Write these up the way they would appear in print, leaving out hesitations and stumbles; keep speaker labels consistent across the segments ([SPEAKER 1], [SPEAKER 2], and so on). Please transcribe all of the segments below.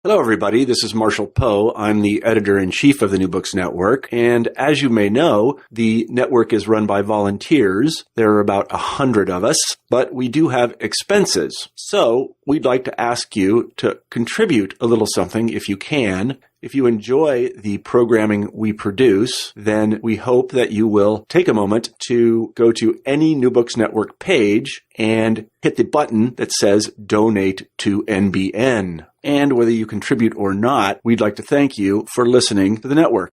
[SPEAKER 1] Hello, everybody. This is Marshall Poe. I'm the editor-in-chief of the New Books Network. And as you may know, the network is run by volunteers. There are about 100 of us, but we do have expenses. So we'd like to ask you to contribute a little something if you can. If you enjoy the programming we produce, then we hope that you will take a moment to go to any New Books Network page and hit the button that says Donate to NBN. And whether you contribute or not, we'd like to thank you for listening to the network.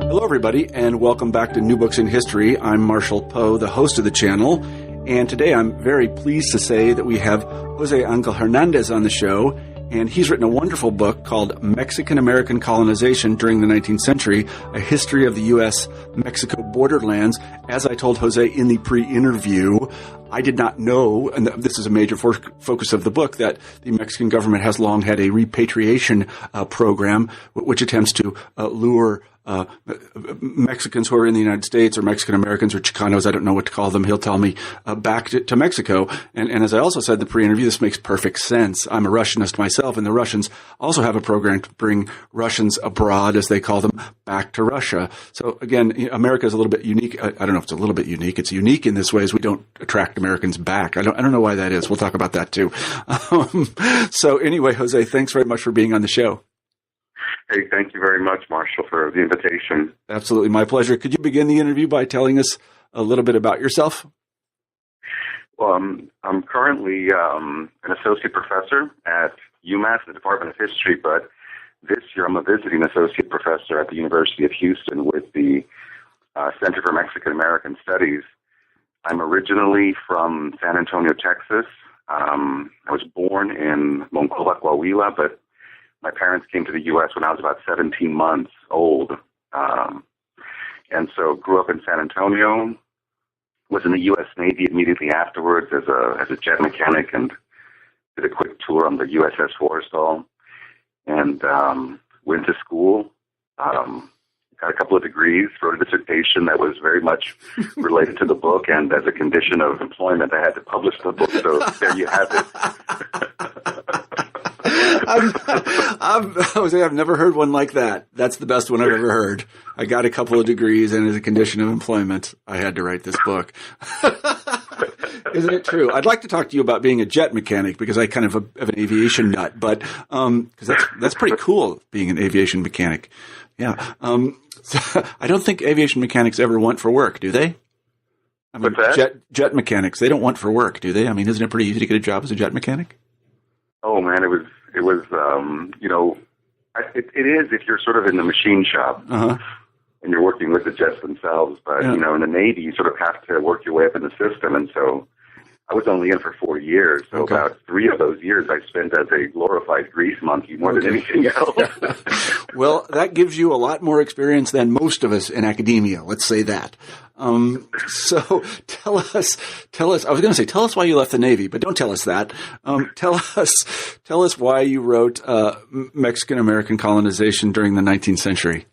[SPEAKER 1] Hello, everybody, and welcome back to New Books in History. I'm Marshall Poe, the host of the channel. And today I'm very pleased to say that we have José Angel Hernández on the show, and he's written a wonderful book called Mexican American Colonization During the 19th Century, a history of the U.S. Mexico Borderlands. As I told Jose in the pre-interview, I did not know, and this is a major focus of the book, that the Mexican government has long had a repatriation program which attempts to lure Mexicans who are in the United States, or Mexican Americans, or Chicanos, I don't know what to call them, he'll tell me, back to Mexico. And as I also said in the pre-interview, this makes perfect sense. I'm a Russianist myself, and the Russians also have a program to bring Russians abroad, as they call them, back to Russia. So again, America is a little bit unique. I don't know if it's a little bit unique. It's unique in this way, as we don't attract Americans back. I don't know why that is. We'll talk about that too. So anyway, Jose, thanks very much for being on the show.
[SPEAKER 2] Hey, thank you very much, Marshall, for the invitation.
[SPEAKER 1] Absolutely, my pleasure. Could you begin the interview by telling us a little bit about yourself?
[SPEAKER 2] Well, I'm currently an associate professor at UMass in the Department of History, but this year I'm a visiting associate professor at the University of Houston with the Center for Mexican American Studies. I'm originally from San Antonio, Texas. I was born in Monclova, Coahuila, but my parents came to the U.S. when I was about 17 months old, and so grew up in San Antonio, was in the U.S. Navy immediately afterwards as a jet mechanic, and did a quick tour on the USS Forrestal, and went to school, got a couple of degrees, wrote a dissertation that was very much related to the book, and as a condition of employment, I had to publish the book, so there you have it.
[SPEAKER 1] I've never heard one like that. That's the best one I've ever heard. I got a couple of degrees, and as a condition of employment, I had to write this book. Isn't it true? I'd like to talk to you about being a jet mechanic, because I kind of have an aviation nut, but because that's pretty cool, being an aviation mechanic. Yeah. So I don't think aviation mechanics ever want for work, do they? I mean,
[SPEAKER 2] what's that?
[SPEAKER 1] Jet mechanics, they don't want for work, do they? I mean, isn't it pretty easy to get a job as a jet mechanic?
[SPEAKER 2] Oh man, it was it is if you're sort of in the machine shop and you're working with the jets themselves. But in the Navy, you sort of have to work your way up in the system, and so I was only in for 4 years. So about 3 of those years I spent as a glorified grease monkey more than anything else.
[SPEAKER 1] Well, that gives you a lot more experience than most of us in academia. Let's say that. So tell us, I was going to say, tell us why you left the Navy, but don't tell us that. Tell us why you wrote, Mexican American Colonization During the 19th Century.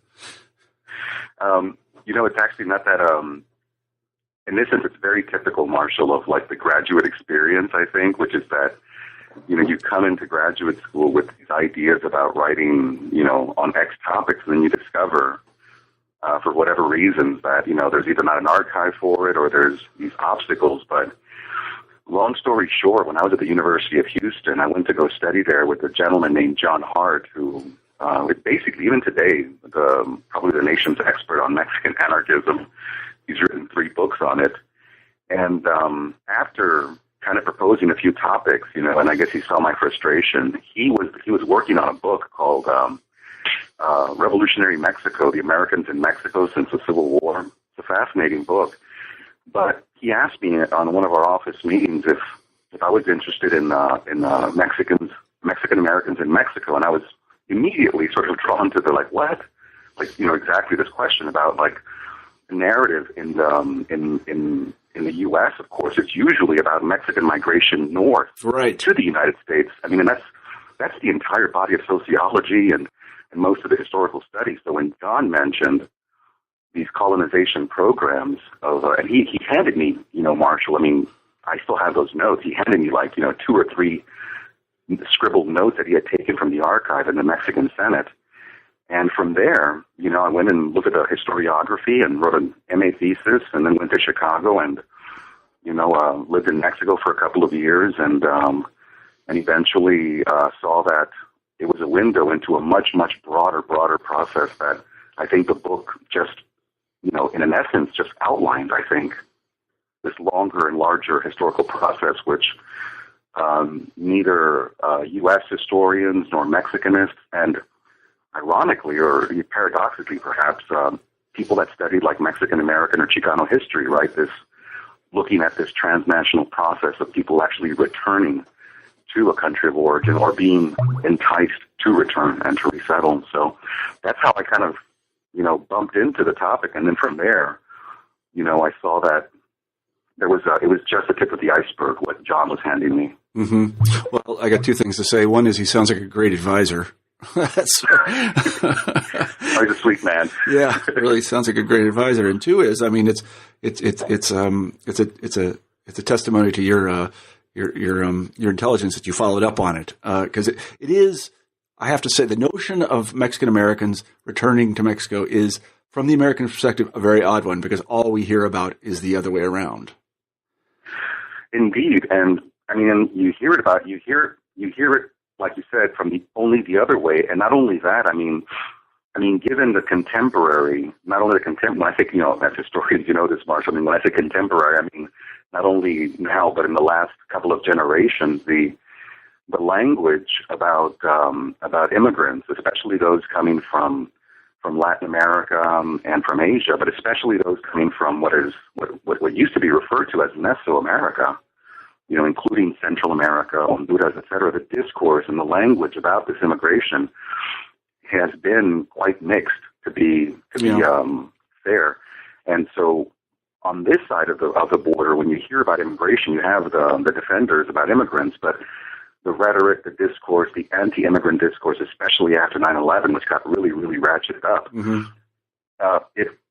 [SPEAKER 2] It's actually not that, in this sense, it's very typical, Marshall, of like the graduate experience, I think, which is that, you come into graduate school with these ideas about writing, on X topics, and then you discover, for whatever reasons, that, there's either not an archive for it or there's these obstacles. But long story short, when I was at the University of Houston, I went to go study there with a gentleman named John Hart, who is basically, even today, probably the nation's expert on Mexican anarchism. He's written 3 books on it. And after kind of proposing a few topics, and I guess he saw my frustration, he was working on a book called Revolutionary Mexico, The Americans in Mexico Since the Civil War. It's a fascinating book. But he asked me on one of our office meetings if I was interested in Mexican Americans in Mexico, and I was immediately sort of drawn to the what? Exactly this question about narrative in the U.S. Of course, it's usually about Mexican migration north to the United States. I mean, and that's the entire body of sociology and most of the historical studies. So when John mentioned these colonization programs and he handed me, Marshall, I mean, I still have those notes. He handed me 2 or 3 scribbled notes that he had taken from the archive in the Mexican Senate. And from there, I went and looked at the historiography and wrote an MA thesis, and then went to Chicago and, lived in Mexico for a couple of years, and eventually saw that it was a window into a much, much broader process that I think the book just, in an essence, just outlined, I think, this longer and larger historical process, which neither U.S. historians nor Mexicanists, and ironically or paradoxically perhaps, people that studied like Mexican American or Chicano history, right, looking at this transnational process of people actually returning to a country of origin or being enticed to return and to resettle. So that's how I kind of, bumped into the topic. And then from there, I saw that it was just the tip of the iceberg, what John was handing me.
[SPEAKER 1] Mm-hmm. Well, I got 2 things to say. One is he sounds like a great advisor. He's
[SPEAKER 2] a sweet man.
[SPEAKER 1] Yeah, really sounds like a great advisor. And 2 is, I mean, it's a testimony to your intelligence that you followed up on it. Because it is, I have to say, the notion of Mexican Americans returning to Mexico is, from the American perspective, a very odd one, because all we hear about is the other way around.
[SPEAKER 2] Indeed, and I mean, you hear it, like you said, from the other way, and not only that, I mean, given the contemporary, not only the when I think, as historians, this, Marshall, I mean, when I say contemporary, I mean, not only now, but in the last couple of generations, the language about immigrants, especially those coming from Latin America and from Asia, but especially those coming from what used to be referred to as Mesoamerica, including Central America, Honduras, etc. The discourse and the language about this immigration has been quite mixed, to be fair. And so, on this side of the border, when you hear about immigration, you have the defenders about immigrants, but the rhetoric, the discourse, the anti-immigrant discourse, especially after 9/11, which got really, really ratcheted up,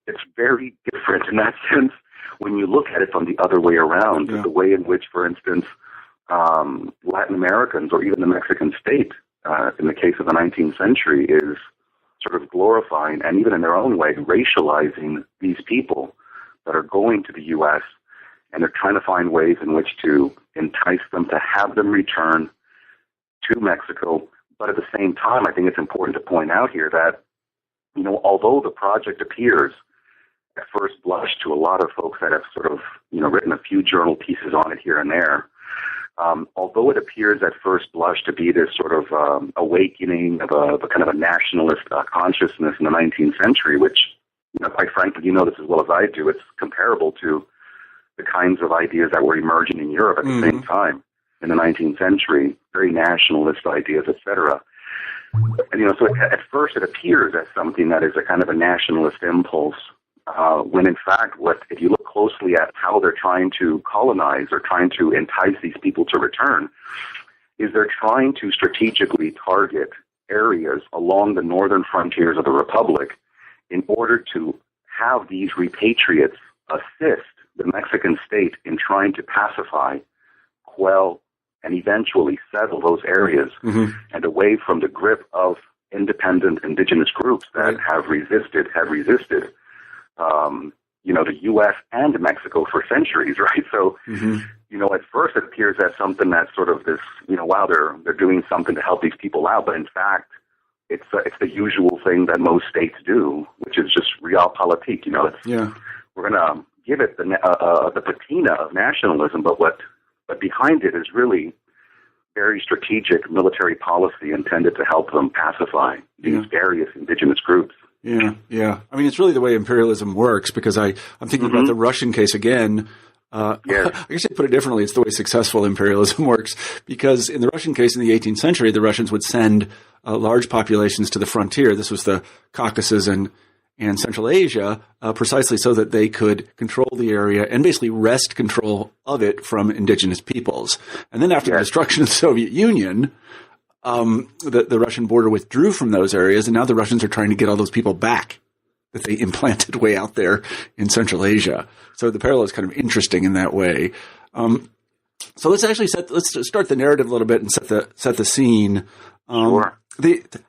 [SPEAKER 2] it's very different in that sense when you look at it from the other way around, the way in which, for instance, Latin Americans or even the Mexican state, in the case of the 19th century, is sort of glorifying and even in their own way racializing these people that are going to the U.S., and they're trying to find ways in which to entice them, to have them return to Mexico. But at the same time, I think it's important to point out here that, although the project appears at first blush to a lot of folks that have sort of, written a few journal pieces on it here and there, although it appears at first blush to be this sort of awakening of a kind of a nationalist consciousness in the 19th century, which, quite frankly, this as well as I do, it's comparable to the kinds of ideas that were emerging in Europe at the same time in the 19th century, very nationalist ideas, etc. And, so at first it appears as something that is a kind of a nationalist impulse, when in fact, if you look closely at how they're trying to colonize or trying to entice these people to return, is they're trying to strategically target areas along the northern frontiers of the Republic in order to have these repatriates assist the Mexican state in trying to pacify, quell, and eventually settle those areas and away from the grip of independent indigenous groups that have resisted the U.S. and Mexico for centuries, right? So, at first it appears as something that's sort of this, wow, they're doing something to help these people out, but in fact, it's the usual thing that most states do, which is just realpolitik. We're going to give it the patina of nationalism, but behind it is really very strategic military policy intended to help them pacify these various indigenous groups.
[SPEAKER 1] Yeah. I mean, it's really the way imperialism works, because I'm thinking about the Russian case again. I guess I put it differently. It's the way successful imperialism works, because in the Russian case in the 18th century, the Russians would send large populations to the frontier. This was the Caucasus and Central Asia, precisely so that they could control the area and basically wrest control of it from indigenous peoples. And then after the destruction of the Soviet Union, the Russian border withdrew from those areas, and now the Russians are trying to get all those people back that they implanted way out there in Central Asia. So the parallel is kind of interesting in that way. So let's start the narrative a little bit and set the scene.
[SPEAKER 2] Sure.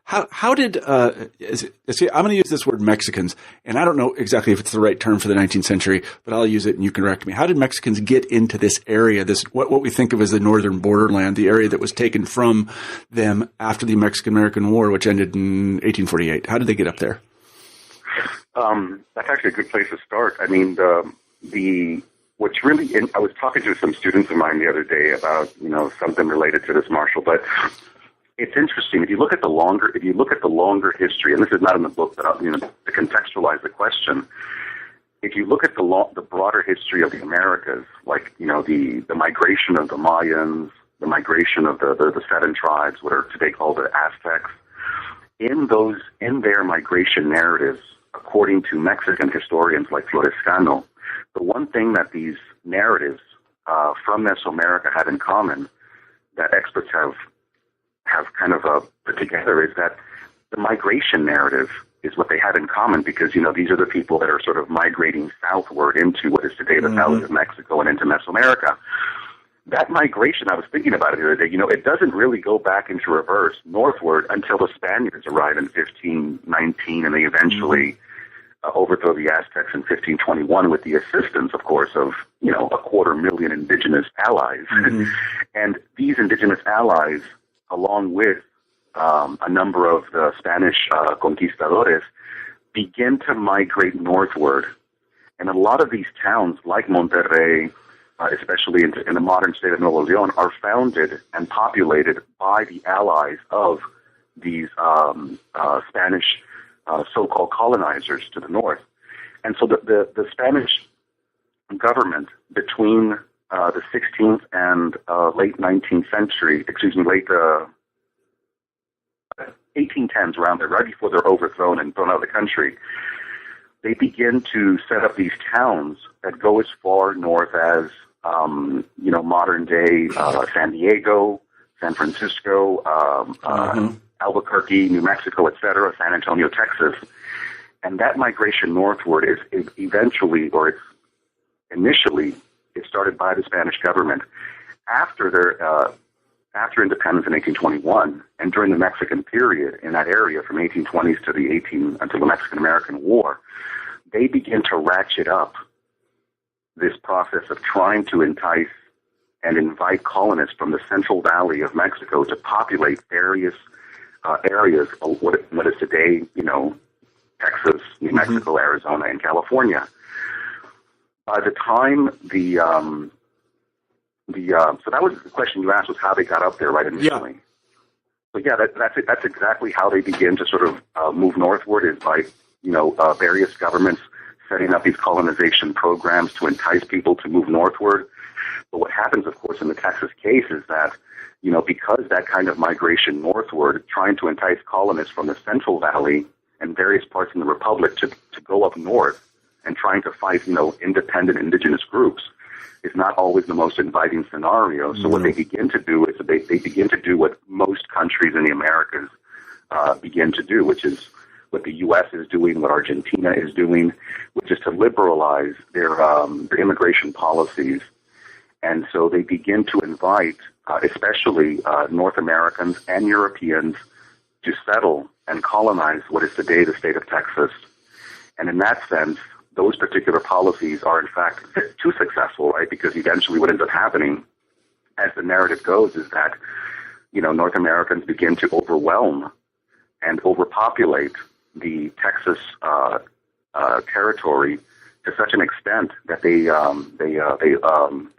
[SPEAKER 1] How did see, I'm going to use this word Mexicans, and I don't know exactly if it's the right term for the 19th century, but I'll use it and you can correct me. How did Mexicans get into this area, this what we think of as the northern borderland, the area that was taken from them after the Mexican American War, which ended in 1848? How did they get up there?
[SPEAKER 2] That's actually a good place to start. I mean, what's really I was talking to some students of mine the other day about something related to this, Marshall, but it's interesting. If you look at the longer history, and this is not in the book, but to contextualize the question, if you look at the broader history of the Americas, like the migration of the Mayans, the migration of the seven tribes, what are today called the Aztecs, in their migration narratives, according to Mexican historians like Florescano, the one thing that these narratives from Mesoamerica have in common, that experts have kind of put together, is that the migration narrative is what they have in common, because these are the people that are sort of migrating southward into what is today the valley of Mexico and into Mesoamerica. That migration, I was thinking about it the other day, it doesn't really go back into reverse northward until the Spaniards arrive in 1519, and they eventually overthrow the Aztecs in 1521 with the assistance, of course, of, 250,000 indigenous allies. And these indigenous allies, along with a number of the Spanish conquistadores, begin to migrate northward. And a lot of these towns, like Monterrey, especially in the modern state of Nuevo León, are founded and populated by the allies of these Spanish so-called colonizers to the north. And so the Spanish government between the 16th and late 19th century, late 1810s, around there, right before they're overthrown and thrown out of the country, they begin to set up these towns that go as far north as, modern day San Diego, San Francisco, Albuquerque, New Mexico, etc., San Antonio, Texas. And that migration northward is eventually, or it's initially, it's started by the Spanish government after independence in 1821, and during the Mexican period in that area from 1820s to until the Mexican American War. They begin to ratchet up this process of trying to entice and invite colonists from the Central Valley of Mexico to populate various areas of what is today, Texas, New Mexico, Arizona, and California. By the time so that was the question you asked, was how they got up there right initially. Yeah. So that's exactly how they begin to sort of move northward, is by various governments setting up these colonization programs to entice people to move northward. But what happens, of course, in the Texas case is that, because that kind of migration northward, trying to entice colonists from the Central Valley and various parts in the Republic to go up north and trying to fight, independent indigenous groups, is not always the most inviting scenario. So what they begin to do is they begin to do what most countries in the Americas begin to do, which is what the U.S. is doing, what Argentina is doing, which is to liberalize their immigration policies. And so they begin to invite, especially North Americans and Europeans, to settle and colonize what is today the state of Texas. And in that sense, those particular policies are, in fact, too successful, right? Because eventually what ends up happening, as the narrative goes, is that, North Americans begin to overwhelm and overpopulate the Texas territory to such an extent that they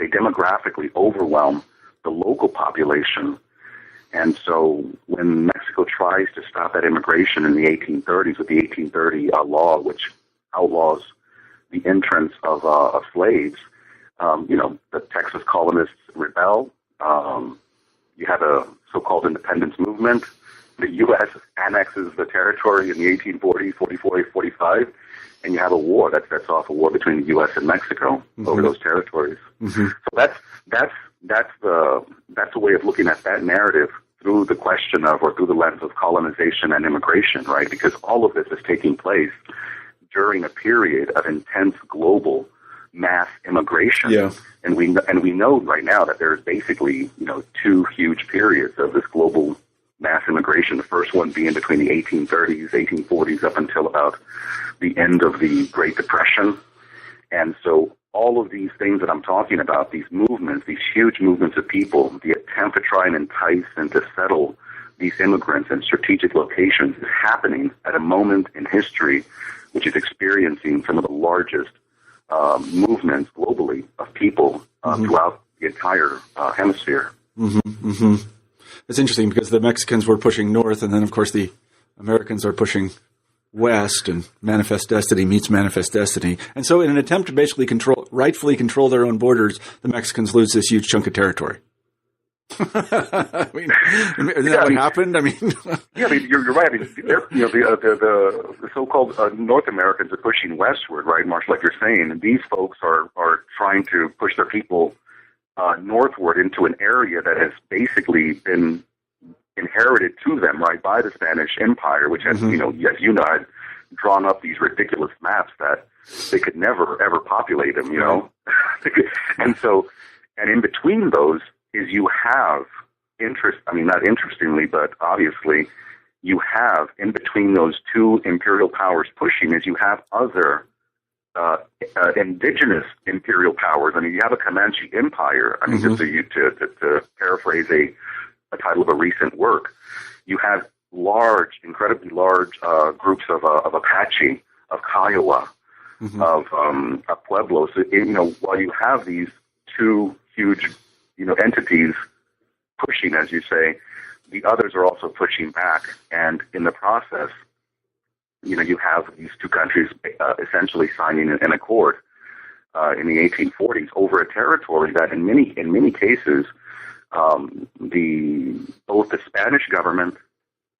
[SPEAKER 2] demographically overwhelm the local population. And so when Mexico tries to stop that immigration in the 1830s with the 1830 law, which outlaws the entrance of slaves, the Texas colonists rebel. You have a so-called independence movement. The U.S. annexes the territory in the 1840s, 44, 45, and you have a war that sets off a war between the U.S. and Mexico over those territories. So that's the way of looking at that narrative through the question of, or through the lens of colonization and immigration, right? Because all of this is taking place during a period of intense global mass immigration.
[SPEAKER 1] Yeah.
[SPEAKER 2] And we know right now that there's basically, two huge periods of this global mass immigration. The first one being between the 1830s, 1840s, up until about the end of the Great Depression. And so all of these things that I'm talking about, these movements, these huge movements of people, the attempt to try and entice and to settle these immigrants in strategic locations is happening at a moment in history which is experiencing some of the largest movements globally of people throughout the entire hemisphere.
[SPEAKER 1] Mm-hmm, mm-hmm. It's interesting because the Mexicans were pushing north, and then, of course, the Americans are pushing west, and manifest destiny meets manifest destiny. And so in an attempt to basically rightfully control their own borders, the Mexicans lose this huge chunk of territory. I mean, isn't that what happened? I mean,
[SPEAKER 2] you're right. I mean, the so-called North Americans are pushing westward, right, Marshall, like you're saying, and these folks are trying to push their people northward into an area that has basically been inherited to them, right, by the Spanish Empire, which has, had drawn up these ridiculous maps that they could never, ever populate them, And so, and in between those is you have not interestingly, but obviously, you have in between those two imperial powers pushing is you have other indigenous imperial powers. I mean, you have a Comanche Empire. I mean, just to paraphrase a title of a recent work, you have incredibly large groups of Apache, of Kiowa, of Pueblos. While you have these two huge, entities pushing, as you say, the others are also pushing back, and in the process, you have these two countries essentially signing an accord in the 1840s over a territory that, in many cases, both the Spanish government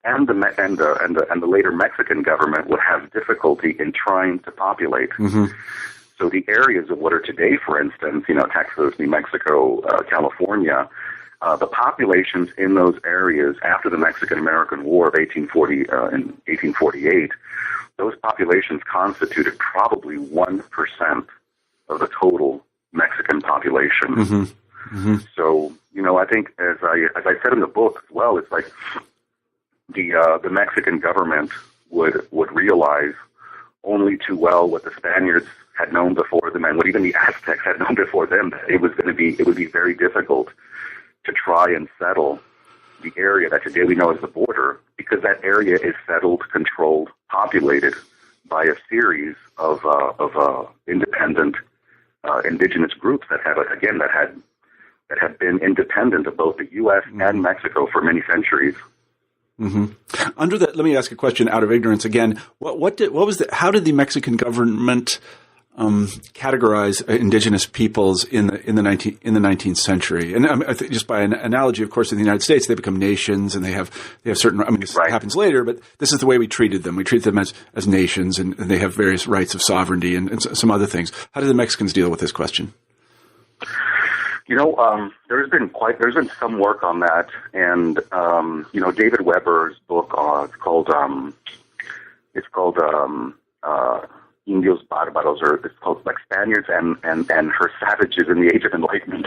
[SPEAKER 2] and the later Mexican government would have difficulty in trying to populate. Mm-hmm. So the areas of what are today, for instance, Texas, New Mexico, California, the populations in those areas after the Mexican American War of 1840 and 1848, those populations constituted probably 1% of the total Mexican population. Mm-hmm. Mm-hmm. So, I think as I said in the book as well, it's like the Mexican government would realize only too well what the Spaniards had known before them, and what even the Aztecs had known before them, that it would be very difficult to try and settle the area that today we know as the border, because that area is settled, controlled, populated by a series of independent indigenous groups that had been independent of both the U.S. and Mexico for many centuries.
[SPEAKER 1] Mm-hmm. Under that, let me ask a question out of ignorance again. How did the Mexican government categorize indigenous peoples in the 19th century? And I think just by an analogy, of course, in the United States, they become nations, and they have certain. I mean, this happens later, but this is the way we treated them. We treat them as nations, and they have various rights of sovereignty and some other things. How did the Mexicans deal with this question?
[SPEAKER 2] There's been some work on that, and David Weber's book it's called Indios Barbaros, or it's called like Spaniards and Her Savages in the Age of Enlightenment,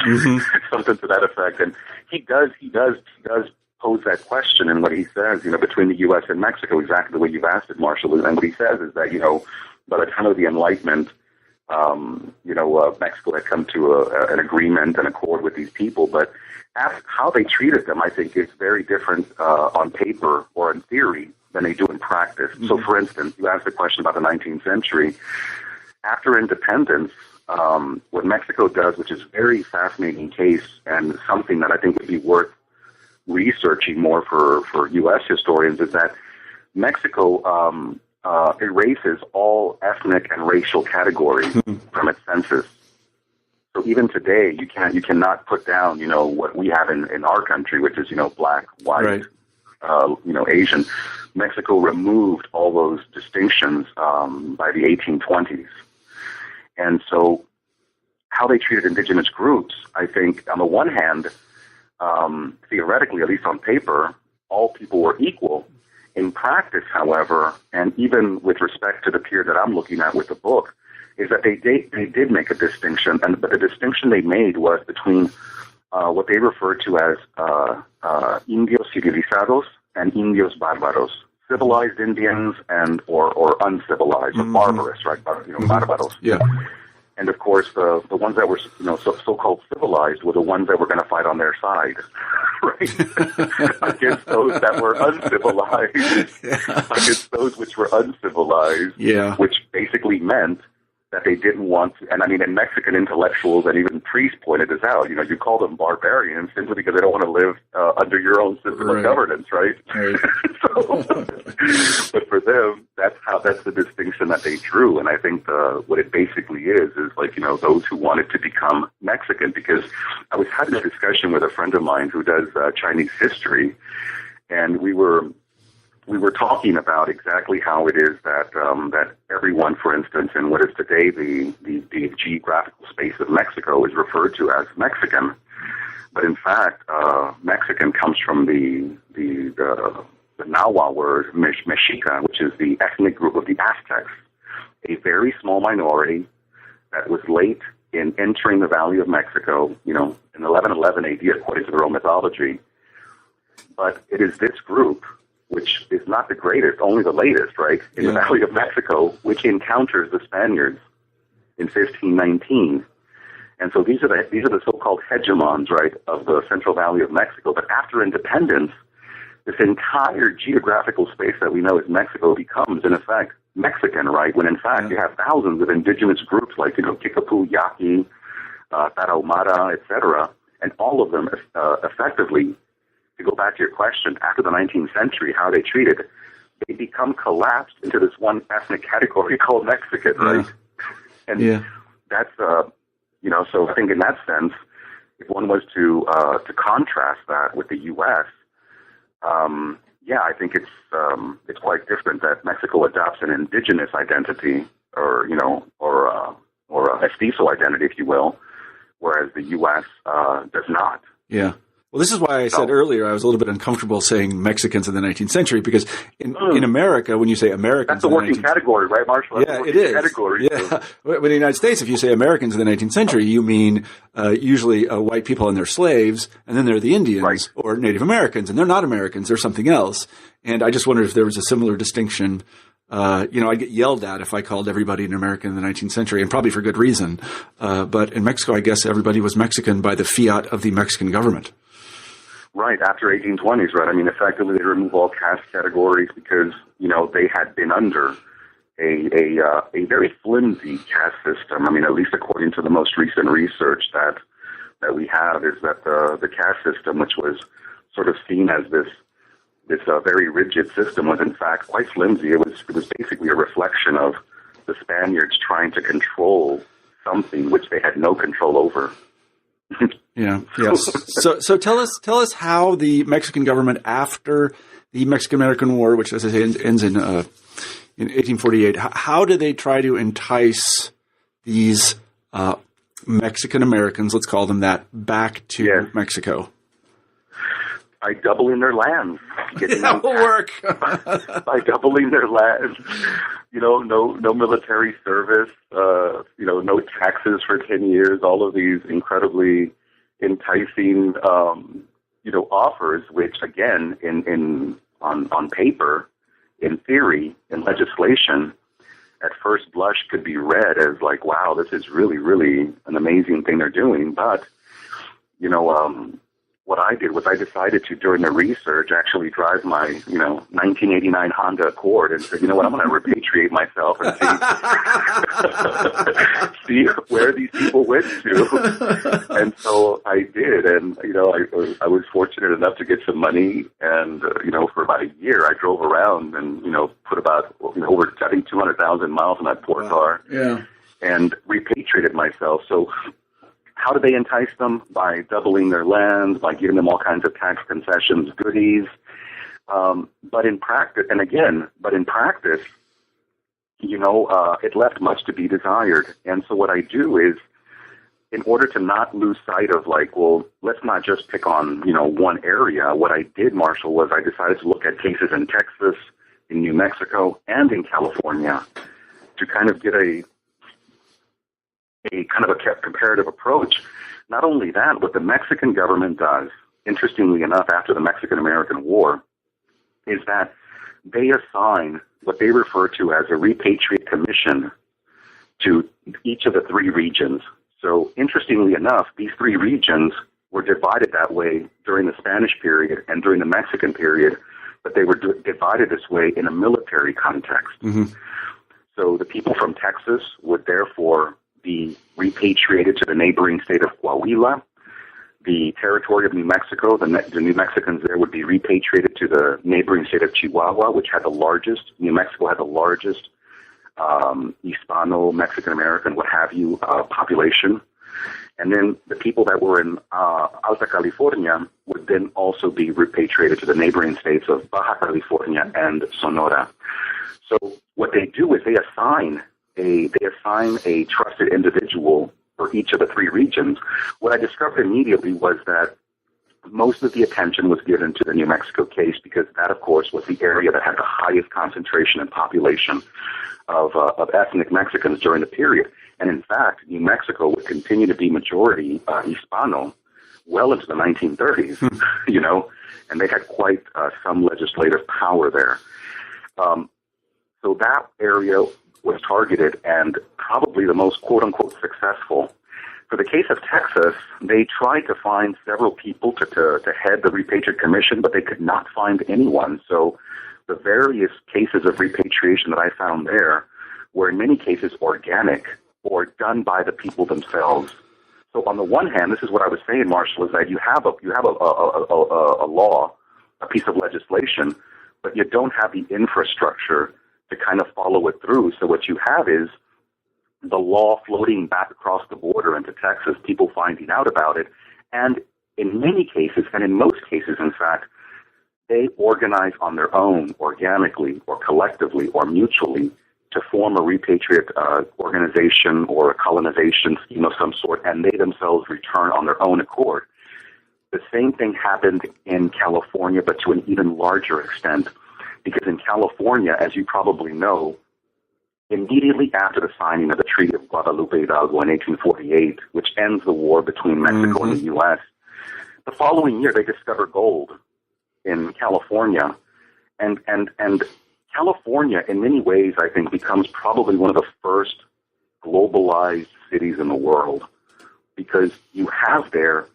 [SPEAKER 2] something to that effect. And he does pose that question in what he says, between the U.S. and Mexico, exactly the way you've asked it, Marshall. And what he says is that by the time of the Enlightenment, Mexico had come to an agreement, an accord with these people, but how they treated them, I think, is very different on paper or in theory than they do in practice. Mm-hmm. So, for instance, you asked a question about the 19th century. After independence, what Mexico does, which is a very fascinating case and something that I think would be worth researching more for U.S. historians, is that Mexico erases all ethnic and racial categories from its census. So even today, you cannot put down, what we have in our country, which is, black, white, right. Asian. Mexico removed all those distinctions by the 1820s. And so how they treated indigenous groups, I think, on the one hand, theoretically, at least on paper, all people were equal. In practice, however, and even with respect to the period that I'm looking at with the book, is that they did make a distinction, but the distinction they made was between what they referred to as indios civilizados and indios bárbaros, civilized Indians and or uncivilized, or barbarous, right? Bárbaros.
[SPEAKER 1] Yeah.
[SPEAKER 2] And of course, the ones that were so-called civilized were the ones that were going to fight on their side, right? Against those that were uncivilized, against those which were uncivilized, which basically meant that they didn't want to, and I mean, and Mexican intellectuals and even priests pointed this out. You call them barbarians simply because they don't want to live under your own system of governance, right? But for them, that's the distinction that they drew, and I think what it basically is like, those who wanted to become Mexican. Because I was having a discussion with a friend of mine who does Chinese history, and we were talking about exactly how it is that that everyone, for instance, in what is today the geographical space of Mexico, is referred to as Mexican. But in fact, Mexican comes from the Nahua word Mexica, which is the ethnic group of the Aztecs, a very small minority that was late in entering the Valley of Mexico, in 1111 AD, according to their own mythology. But it is this group, which is not the greatest, only the latest, right, in the Valley of Mexico, which encounters the Spaniards in 1519. And so these are the so-called hegemons, right, of the Central Valley of Mexico. But after independence, this entire geographical space that we know as Mexico becomes, in effect, Mexican, right, when in fact you have thousands of indigenous groups like, Kickapoo, Yaqui, Tarahumara, etc., and all of them effectively, to go back to your question, after the 19th century, how they treated, they become collapsed into this one ethnic category called Mexican, right? And that's, so I think in that sense, if one was to contrast that with the U.S., I think it's quite different that Mexico adopts an indigenous identity, or a mestizo identity, if you will, whereas the U.S. does not. Yeah.
[SPEAKER 1] Well, this is why I said earlier I was a little bit uncomfortable saying Mexicans in the 19th century, because in America, when you say Americans,
[SPEAKER 2] that's a working category, right, Marshall?
[SPEAKER 1] It is. Category, But in the United States, if you say Americans in the 19th century, you mean usually white people and their slaves, and then there are the Indians or Native Americans, and they're not Americans; they're something else. And I just wondered if there was a similar distinction. I'd get yelled at if I called everybody an American in the 19th century, and probably for good reason. But in Mexico, I guess everybody was Mexican by the fiat of the Mexican government.
[SPEAKER 2] Right, after 1820s, right? I mean, effectively, they remove all caste categories because, they had been under a very flimsy caste system. I mean, at least according to the most recent research that we have, is that the caste system, which was sort of seen as this very rigid system, was in fact quite flimsy. It was basically a reflection of the Spaniards trying to control something which they had no control over.
[SPEAKER 1] So tell us how the Mexican government, after the Mexican American War, which, as I say, ends in 1848, how did they try to entice these Mexican Americans, let's call them that, back to Mexico?
[SPEAKER 2] By doubling their lands.
[SPEAKER 1] That will work.
[SPEAKER 2] By doubling their lands. No military service, no taxes for 10 years, all of these incredibly enticing, offers, which again, on paper, in theory, in legislation, at first blush could be read as like, wow, this is really, really an amazing thing they're doing. But, what I did was I decided to, during the research, actually drive my, 1989 Honda Accord and said, you know what, I'm going to repatriate myself and see where these people went to. And so I did. And, I was fortunate enough to get some money. And, for about a year, I drove around and, put about over, I think, 200,000 miles on that poor car. Yeah. And repatriated myself. So how do they entice them? By doubling their lands, by giving them all kinds of tax concessions, goodies. But in practice, it left much to be desired. And so what I do is, in order to not lose sight of let's not just pick on, one area. What I did, Marshall, was I decided to look at cases in Texas, in New Mexico, and in California to kind of get a a kind of a comparative approach. Not only that, what the Mexican government does, interestingly enough, after the Mexican American War, is that they assign what they refer to as a repatriate commission to each of the three regions. So interestingly enough, these three regions were divided that way during the Spanish period and during the Mexican period, but they were divided this way in a military context. Mm-hmm. So the people from Texas would therefore be repatriated to the neighboring state of Coahuila. The territory of New Mexico, the New Mexicans there would be repatriated to the neighboring state of Chihuahua, which had the largest, New Mexico had the largest Hispano, Mexican American, what have you, population. And then the people that were in Alta California would then also be repatriated to the neighboring states of Baja California and Sonora. So what they do is they assign a trusted individual for each of the three regions. What I discovered immediately was that most of the attention was given to the New Mexico case because that, of course, was the area that had the highest concentration and population of ethnic Mexicans during the period. And in fact, New Mexico would continue to be majority Hispano well into the 1930s, you know, and they had quite some legislative power there. So that area was targeted and probably the most quote-unquote successful. For the case of Texas, they tried to find several people to head the Repatriate Commission, but they could not find anyone. So the various cases of repatriation that I found there were in many cases organic or done by the people themselves. So on the one hand, this is what I was saying, Marshall, is that you have a law, a piece of legislation, but you don't have the infrastructure to kind of follow it through. So what you have is the law floating back across the border into Texas, people finding out about it, and in many cases, and in most cases, in fact, they organize on their own, organically or collectively or mutually, to form a repatriate organization or a colonization scheme of some sort, and they themselves return on their own accord. The same thing happened in California, but to an even larger extent, because in California, as you probably know, immediately after the signing of the Treaty of Guadalupe Hidalgo in 1848, which ends the war between Mexico and the U.S., the following year they discover gold in California, and California, in many ways, I think, becomes probably one of the first globalized cities in the world, because you have there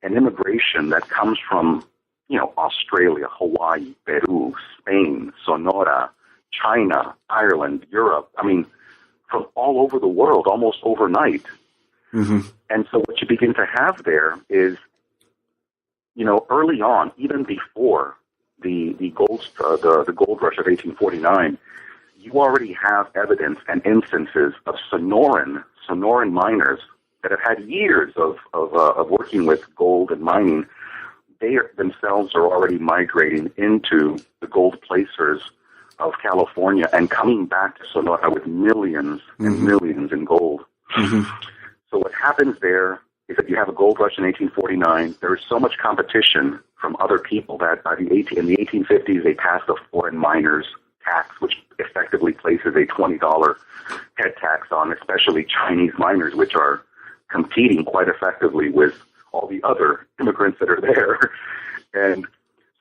[SPEAKER 2] an immigration that comes from, you know, Australia, Hawaii, Peru, Spain, Sonora, China, Ireland, Europe. I mean, from all over the world, almost overnight. Mm-hmm. And so what you begin to have there is, you know, early on, even before the gold rush of 1849, you already have evidence and instances of Sonoran miners that have had years of working with gold and mining. They themselves are already migrating into the gold placers of California and coming back to Sonora with millions and millions in gold. Mm-hmm. So what happens there is that you have a gold rush in 1849. There is so much competition from other people that in the 1850s they passed a foreign miners tax, which effectively places a $20 head tax on especially Chinese miners, which are competing quite effectively with all the other immigrants that are there. And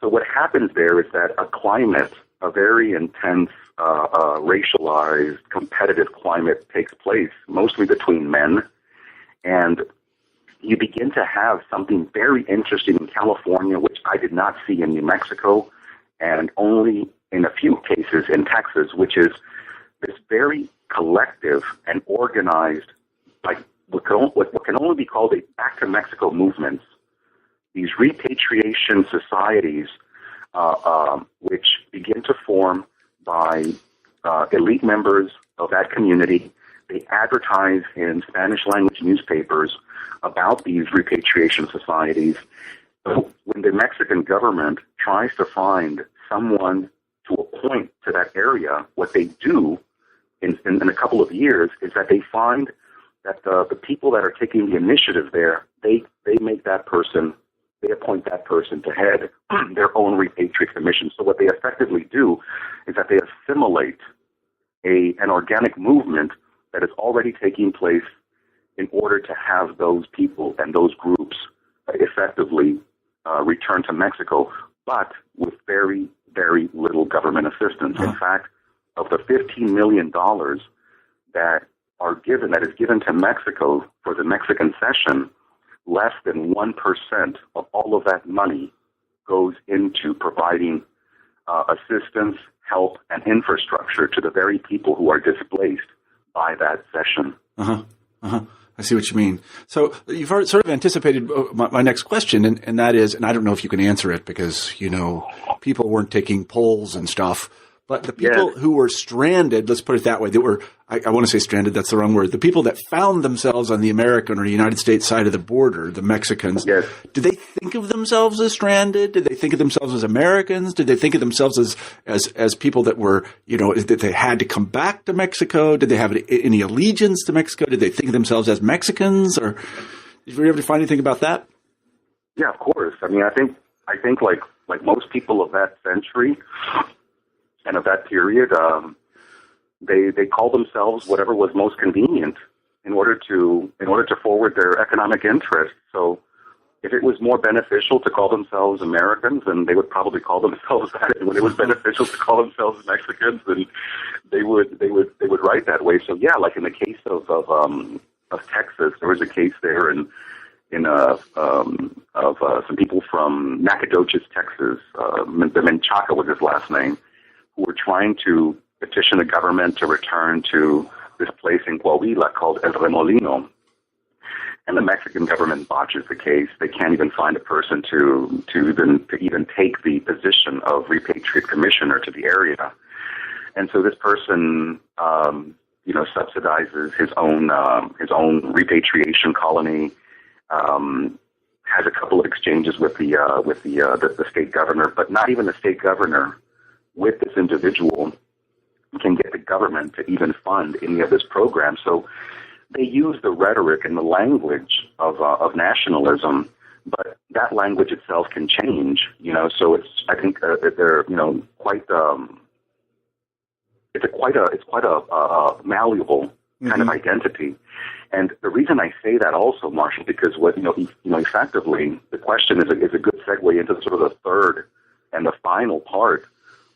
[SPEAKER 2] so what happens there is that a very intense, racialized, competitive climate takes place, mostly between men. And you begin to have something very interesting in California, which I did not see in New Mexico, and only in a few cases in Texas, which is this very collective and organized, like what can only be called a back to Mexico movement. These repatriation societies, which begin to form by elite members of that community. They advertise in Spanish language newspapers about these repatriation societies. So when the Mexican government tries to find someone to appoint to that area, what they do in a couple of years is that they find that the people that are taking the initiative there, they make that person, they appoint that person to head their own repatriate commission. So what they effectively do is that they assimilate an organic movement that is already taking place in order to have those people and those groups effectively return to Mexico, but with very, very little government assistance. In fact, of the $15 million that is given to Mexico for the Mexican cession, less than 1% of all of that money goes into providing assistance, help, and infrastructure to the very people who are displaced by that cession.
[SPEAKER 1] I see what you mean. So you've sort of anticipated my next question, and that is, and I don't know if you can answer it because, people weren't taking polls and stuff, but the people who were stranded, let's put it that way, I want to say stranded, that's the wrong word. The people that found themselves on the American or United States side of the border, the Mexicans, did they think of themselves as stranded? Did they think of themselves as Americans? Did they think of themselves as people that were, that they had to come back to Mexico? Did they have any allegiance to Mexico? Did they think of themselves as Mexicans? Or did you ever find anything about that?
[SPEAKER 2] Yeah, of course. I mean, I think like most people of that century and of that period, they called themselves whatever was most convenient in order to forward their economic interests. So if it was more beneficial to call themselves Americans, then they would probably call themselves that. And when it was beneficial to call themselves Mexicans, then they would write that way. So yeah, like in the case of Texas, there was a case there of some people from Nacogdoches, Texas. Menchaca was his last name, who were trying to petition the government to return to this place in Coahuila called El Remolino. And the Mexican government botches the case. They can't even find a person to even take the position of repatriate commissioner to the area. And so this person, subsidizes his own repatriation colony. Has a couple of exchanges with the state governor, but not even the state governor with this individual can get the government to even fund any of this program. So they use the rhetoric and the language of nationalism, but that language itself can change. So I think they're quite it's quite a malleable kind of identity. And the reason I say that also, Marshall, because effectively the question is a good segue into sort of the third and the final part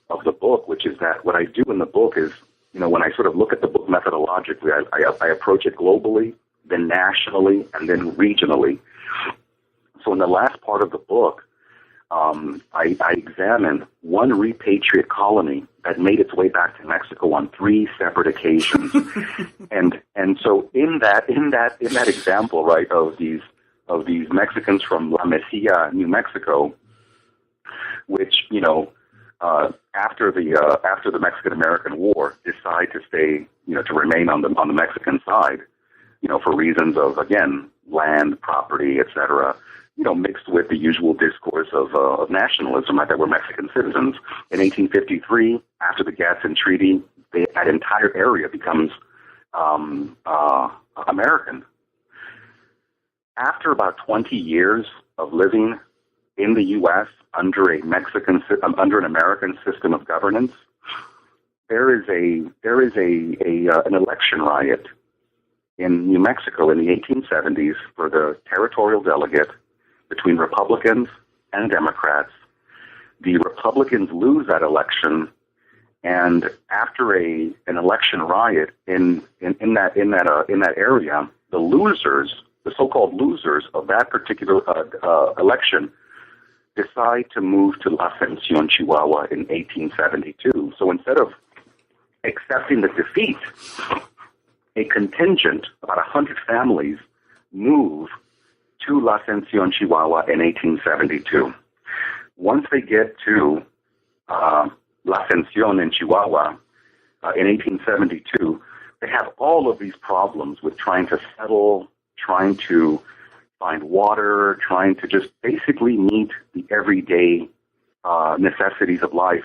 [SPEAKER 2] of the book, which is that what I do in the book is, when I sort of look at the book methodologically, I approach it globally, then nationally, and then regionally. So in the last part of the book, I examine one repatriate colony that made its way back to Mexico on 3 separate occasions, and so in that example, right, of these Mexicans from La Mesilla, New Mexico, which after the Mexican American War decide to stay, to remain on the Mexican side, for reasons of, again, land, property, etc. Mixed with the usual discourse of nationalism, that we're Mexican citizens. In 1853, after the Gadsden Treaty, that entire area becomes American. After about 20 years of living in the U.S. under an American system of governance, there is an election riot in New Mexico in the 1870s for the territorial delegate between Republicans and Democrats. The Republicans lose that election, and after an election riot in that area, the so-called losers of that particular election, decide to move to La Ascensión, Chihuahua in 1872. So instead of accepting the defeat, a contingent, about 100 families, move to La Ascensión, Chihuahua in 1872. Once they get to La Ascensión in Chihuahua in 1872, they have all of these problems with trying to settle, trying to find water, trying to just basically meet the everyday necessities of life.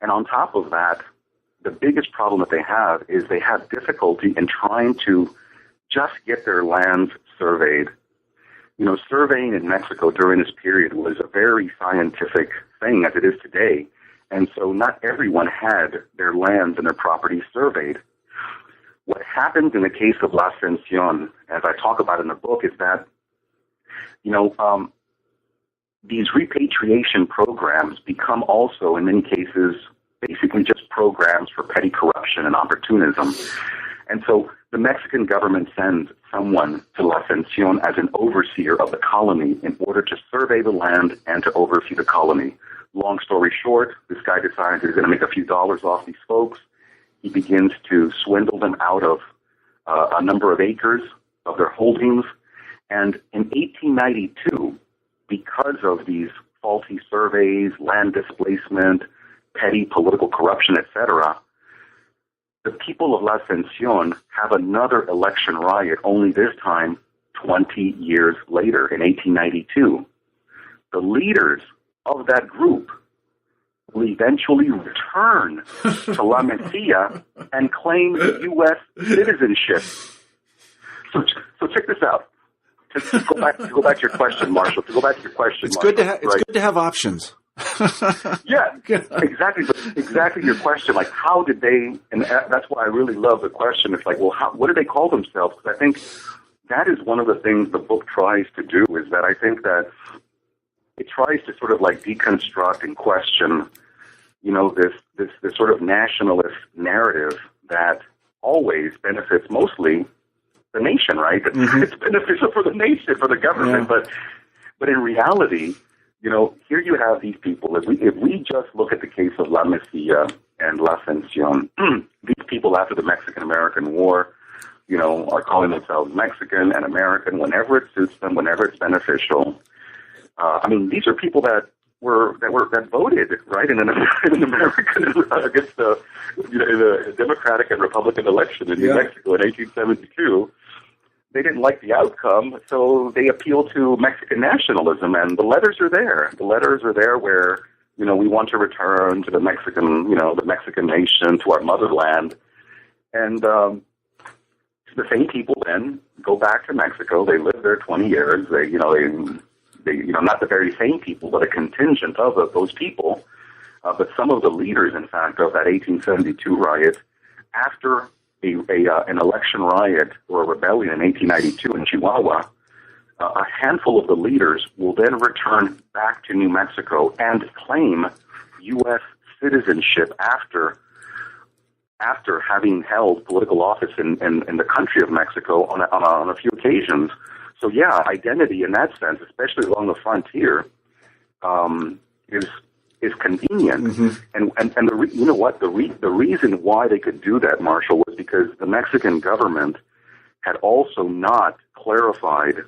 [SPEAKER 2] And on top of that, the biggest problem that they have is they have difficulty in trying to just get their lands surveyed. Surveying in Mexico during this period was a very scientific thing, as it is today. And so not everyone had their lands and their properties surveyed. what happens in the case of La Ascensión, as I talk about in the book, is that, these repatriation programs become also, in many cases, basically just programs for petty corruption and opportunism. And so the Mexican government sends someone to La Ascensión as an overseer of the colony in order to survey the land and to oversee the colony. Long story short, this guy decides he's going to make a few dollars off these folks. He begins to swindle them out of a number of acres of their holdings. And in 1892, because of these faulty surveys, land displacement, petty political corruption, etc., the people of La Ascensión have another election riot, only this time 20 years later, in 1892. The leaders of that group will eventually return to La Mesilla and claim U.S. citizenship. So check this out. To go back to your question, Marshall.
[SPEAKER 1] It's good to have options.
[SPEAKER 2] Yeah, exactly. But exactly your question. Like, how did they? And that's why I really love the question. It's like, well, what do they call themselves? Because I think that is one of the things the book tries to do. Is that I think that it tries to sort of like deconstruct and question, this sort of nationalist narrative that always benefits mostly the nation, right? Mm-hmm. It's beneficial for the nation, for the government, yeah. But in reality, here you have these people. If we just look at the case of La Mesilla and La Ascensión, these people after the Mexican American War, are calling themselves Mexican and American whenever it suits them, whenever it's beneficial. These are people that voted, right, in an American against the Democratic and Republican election in New Mexico in 1872. They didn't like the outcome, so they appealed to Mexican nationalism, and the letters are there. The letters are there where, we want to return to the Mexican nation, to our motherland. And the same people then go back to Mexico. They live there 20 years. They not the very same people, but a contingent of those people. But some of the leaders, in fact, of that 1872 riot, after an election riot or a rebellion in 1892 in Chihuahua, a handful of the leaders will then return back to New Mexico and claim U.S. citizenship after having held political office in the country of Mexico on a few occasions. So yeah, identity in that sense, especially along the frontier, is convenient. Mm-hmm. And the reason why they could do that, Marshall, was because the Mexican government had also not clarified.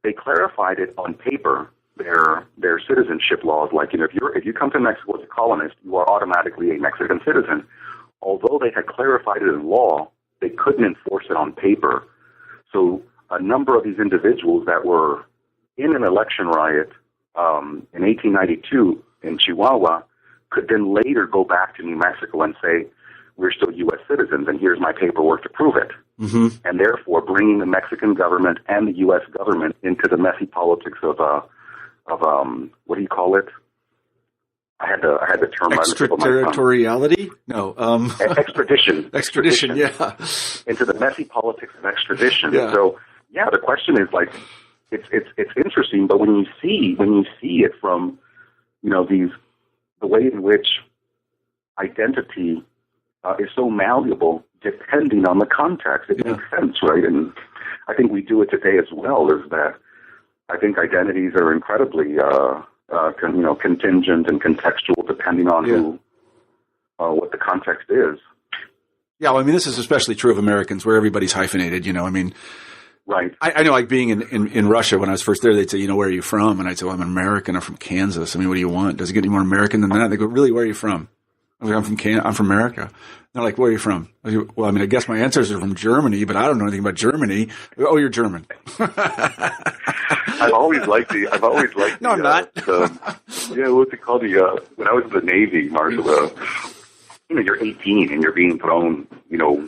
[SPEAKER 2] They clarified it on paper, their citizenship laws. Like, if you come to Mexico as a colonist, you are automatically a Mexican citizen. Although they had clarified it in law, they couldn't enforce it on paper. So a number of these individuals that were in an election riot in 1892 in Chihuahua could then later go back to New Mexico and say, we're still U.S. citizens, and here's my paperwork to prove it. Mm-hmm. And therefore bringing the Mexican government and the U.S. government into the messy politics of what do you call it? I had the term.
[SPEAKER 1] Extraterritoriality? No.
[SPEAKER 2] Extradition.
[SPEAKER 1] Extradition, yeah.
[SPEAKER 2] Into the messy politics of extradition.
[SPEAKER 1] Yeah.
[SPEAKER 2] So, yeah, the question is like, it's interesting, but when you see it from, the way in which identity is so malleable depending on the context, it makes sense, right? And I think we do it today as well, is that I think identities are incredibly contingent and contextual depending on what the context is.
[SPEAKER 1] Yeah, well, this is especially true of Americans, where everybody's hyphenated,
[SPEAKER 2] Right.
[SPEAKER 1] I know, like being in Russia when I was first there, they'd say, where are you from? And I'd say, well, I'm an American. I'm from Kansas. What do you want? Does it get any more American than that? They go, really, where are you from? I'm from America. And they're like, where are you from? I go, well, I guess my answers are from Germany, but I don't know anything about Germany. Oh, you're German.
[SPEAKER 2] I've always liked
[SPEAKER 1] No, I'm not.
[SPEAKER 2] What's it called? When I was in the Navy, Marshall, you're 18 and you're being thrown,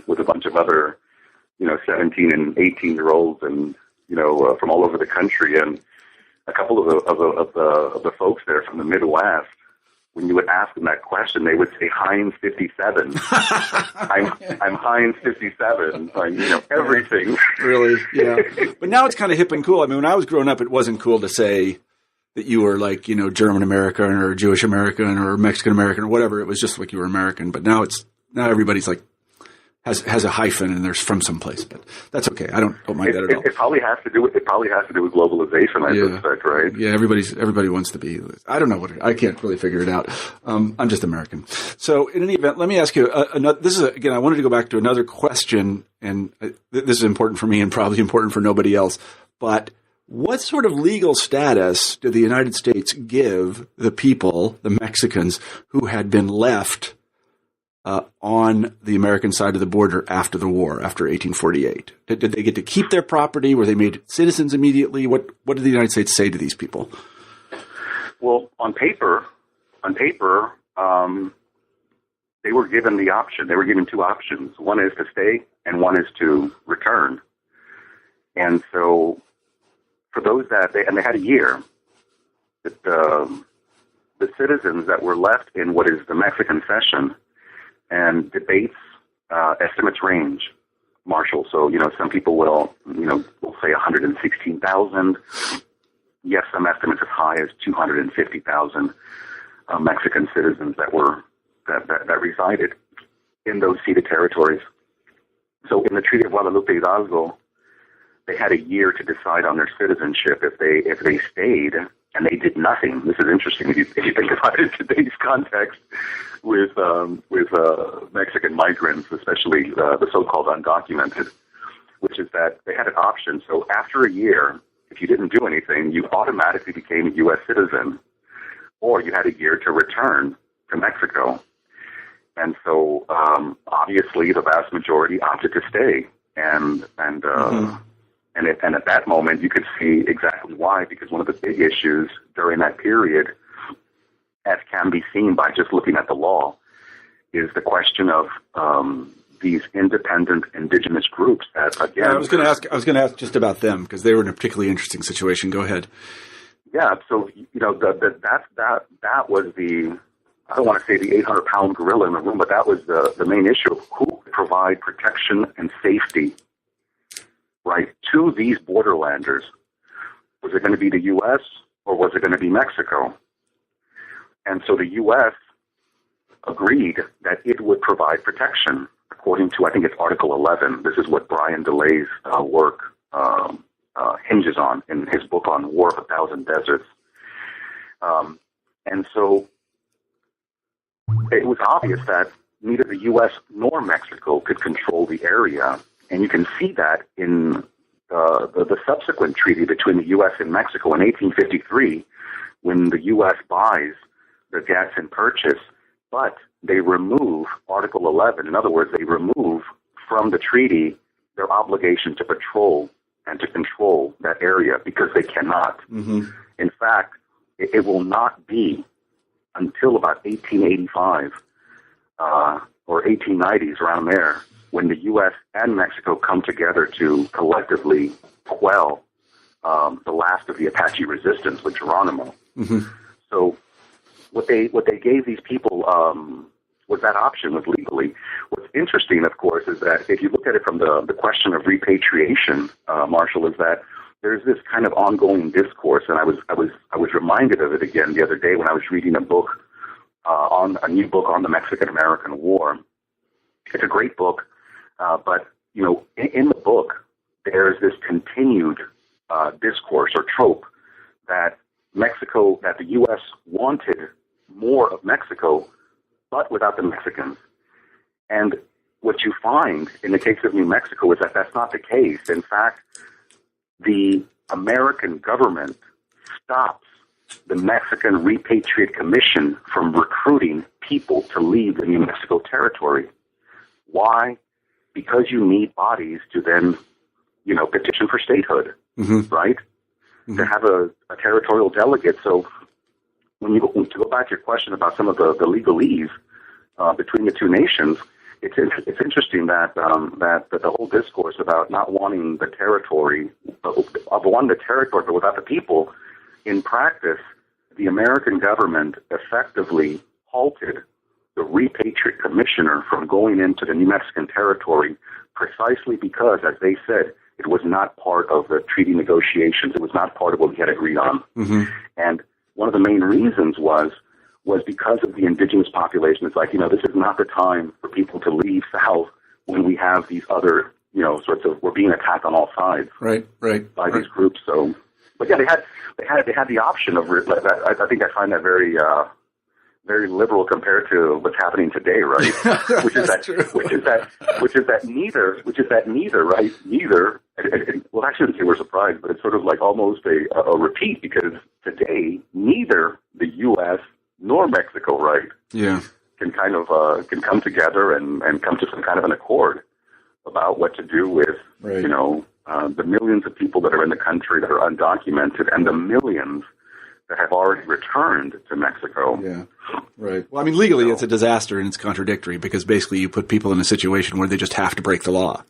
[SPEAKER 2] with a bunch of other, 17 and 18-year-olds and, from all over the country. And a couple of the folks there from the Midwest when you would ask them that question, they would say Heinz 57. I'm Heinz 57. Everything.
[SPEAKER 1] Really? Yeah. But now it's kind of hip and cool. I mean, when I was growing up, it wasn't cool to say that you were like, German American or Jewish American or Mexican American or whatever. It was just like you were American. But now everybody's like, has a hyphen and there's from someplace, but that's okay. I don't mind that at all.
[SPEAKER 2] It probably has to do with globalization, I suspect, right?
[SPEAKER 1] Yeah, everybody wants to be. I don't know I can't really figure it out. I'm just American. So in any event, let me ask you another. This is again. I wanted to go back to another question, and this is important for me and probably important for nobody else. But what sort of legal status did the United States give the people, the Mexicans, who had been left on the American side of the border after the war, after 1848? Did they get to keep their property? Were they made citizens immediately? What did the United States say to these people?
[SPEAKER 2] Well, on paper, they were given the option. They were given two options. One is to stay, and one is to return. And so, for those they had a year. The citizens that were left in what is the Mexican Cession. And debates, estimates range, Marshall. So, some people will say 116,000. Yes, some estimates as high as 250,000 Mexican citizens that resided in those ceded territories. So in the Treaty of Guadalupe Hidalgo, they had a year to decide on their citizenship. If they stayed and they did nothing, this is interesting if you think about it in today's context with Mexican migrants, especially the so-called undocumented, which is that they had an option. So after a year, if you didn't do anything, you automatically became a U.S. citizen, or you had a year to return to Mexico. And so obviously the vast majority opted to stay, and at that moment you could see exactly why, because one of the big issues during that period, as can be seen by just looking at the law, is the question of these independent indigenous groups that, again...
[SPEAKER 1] I was going to ask just about them, because they were in a particularly interesting situation. Go ahead.
[SPEAKER 2] Yeah, so, that was the... I don't want to say the 800-pound gorilla in the room, but that was the main issue of who could provide protection and safety, right, to these borderlanders. Was it going to be the U.S. or was it going to be Mexico? And so the U.S. agreed that it would provide protection, according to, I think it's Article 11. This is what Brian DeLay's work hinges on in his book on War of a Thousand Deserts. And so it was obvious that neither the U.S. nor Mexico could control the area, and you can see that in the subsequent treaty between the U.S. and Mexico in 1853, when the U.S. buys the gas and purchase, but they remove Article 11. In other words, they remove from the treaty their obligation to patrol and to control that area, because they cannot. Mm-hmm. In fact, it will not be until about 1885 or 1890s, around there, when the U.S. and Mexico come together to collectively quell the last of the Apache resistance with Geronimo. Mm-hmm. So what they gave these people was that option, was legally. What's interesting, of course, is that if you look at it from the question of repatriation, Marshall, is that there's this kind of ongoing discourse, and I was reminded of it again the other day when I was reading a book on a new book on the Mexican American War. It's a great book, but in the book there's this continued discourse or trope that the U.S. wanted more of Mexico, but without the Mexicans. And what you find in the case of New Mexico is that that's not the case. In fact, the American government stops the Mexican Repatriate Commission from recruiting people to leave the New Mexico territory. Why? Because you need bodies to then, petition for statehood, mm-hmm. right? Mm-hmm. To have a territorial delegate. So to go back to your question about some of the legalese between the two nations, it's interesting that the whole discourse about not wanting the territory, of wanting the territory but without the people, in practice, the American government effectively halted the Repatriate Commissioner from going into the New Mexican territory precisely because, as they said, it was not part of the treaty negotiations. It was not part of what we had agreed on. Mm-hmm. And one of the main reasons was because of the indigenous population. It's like, this is not the time for people to leave south when we have these other, sorts of, we're being attacked on all sides.
[SPEAKER 1] Right.
[SPEAKER 2] By these groups. So, but yeah, they had the option of, I think I find that very, very liberal compared to what's happening today, right? which is that neither, right? Neither. Well, I shouldn't say we're surprised, but it's sort of like almost a repeat, because today neither the U.S. nor Mexico, right?
[SPEAKER 1] Yeah.
[SPEAKER 2] Can kind of can come together and come to some kind of an accord about what to do with the millions of people that are in the country that are undocumented and the millions that have already returned to Mexico.
[SPEAKER 1] Yeah, right. Well, I mean, legally it's a disaster and it's contradictory, because basically you put people in a situation where they just have to break the law.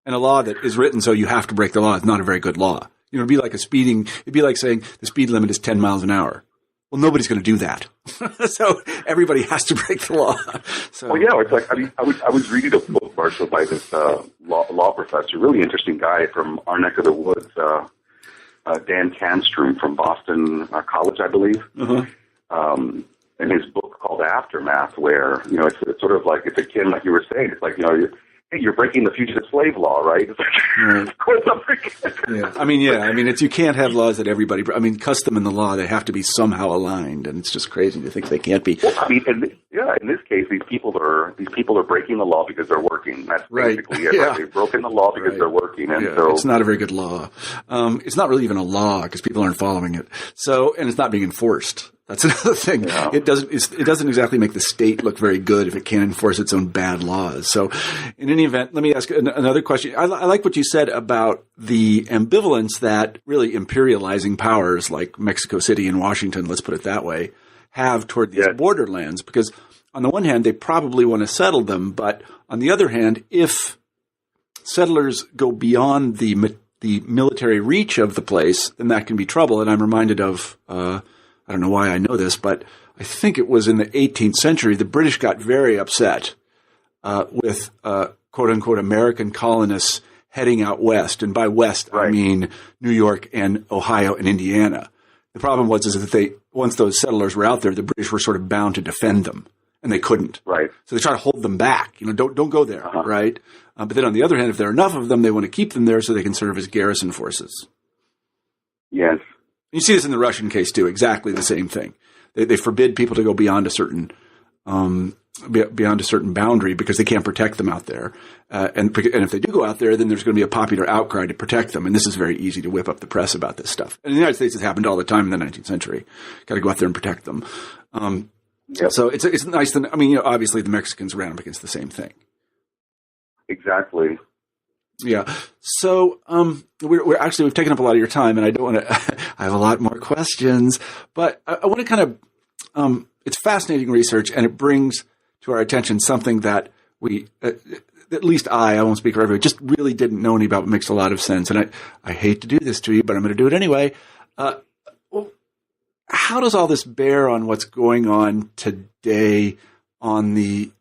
[SPEAKER 1] And a law that is written so you have to break the law is not a very good law. It'd be like it'd be like saying the speed limit is 10 miles an hour. Well, nobody's going to do that. So everybody has to break the law. So,
[SPEAKER 2] well, yeah, it's like, I was reading a book, Marshall, by this law professor, really interesting guy from our neck of the woods, Dan Canstrom from Boston College, I believe. Uh-huh. In his book called Aftermath, where, it's sort of like, it's akin, like you were saying, it's like, hey, you're breaking the fugitive slave law, right? It's like,
[SPEAKER 1] right.
[SPEAKER 2] Of course I'm breaking it.
[SPEAKER 1] Yeah. You can't have laws that everybody, custom and the law, they have to be somehow aligned, and it's just crazy to think they can't be.
[SPEAKER 2] Well, in this case, these people are breaking the law because they're working. That's basically it.
[SPEAKER 1] Yeah.
[SPEAKER 2] Right? They've broken the law because they're working, and so
[SPEAKER 1] it's not a very good law. It's not really even a law because people aren't following it. So, and it's not being enforced. That's another thing. Yeah. It doesn't exactly make the state look very good if it can't enforce its own bad laws. So, in any event, let me ask another question. I like what you said about the ambivalence that really imperializing powers like Mexico City and Washington, let's put it that way, have toward these borderlands. Because on the one hand, they probably want to settle them, but on the other hand, if settlers go beyond the military reach of the place, then that can be trouble. And I'm reminded of I don't know why I know this, but I think it was in the 18th century, the British got very upset with quote-unquote American colonists heading out west. And by west, right, I mean New York and Ohio and Indiana. The problem was that once those settlers were out there, the British were sort of bound to defend them, and they couldn't.
[SPEAKER 2] Right.
[SPEAKER 1] So they try to hold them back. Don't go there, right? But then on the other hand, if there are enough of them, they want to keep them there so they can serve as garrison forces.
[SPEAKER 2] Yes.
[SPEAKER 1] You see this in the Russian case too. Exactly the same thing. They forbid people to go beyond a certain boundary because they can't protect them out there. And if they do go out there, then there's going to be a popular outcry to protect them. And this is very easy to whip up the press about this stuff. And in the United States, it happened all the time in the 19th century. Got to go out there and protect them. Yep. So it's nice to. Obviously the Mexicans ran up against the same thing.
[SPEAKER 2] Exactly.
[SPEAKER 1] Yeah. So, we've taken up a lot of your time, and I don't want to, I have a lot more questions, but I want to kind of, it's fascinating research, and it brings to our attention something that we, at least I won't speak for everybody, just really didn't know any about. It makes a lot of sense. And I hate to do this to you, but I'm going to do it anyway. How does all this bear on what's going on today on the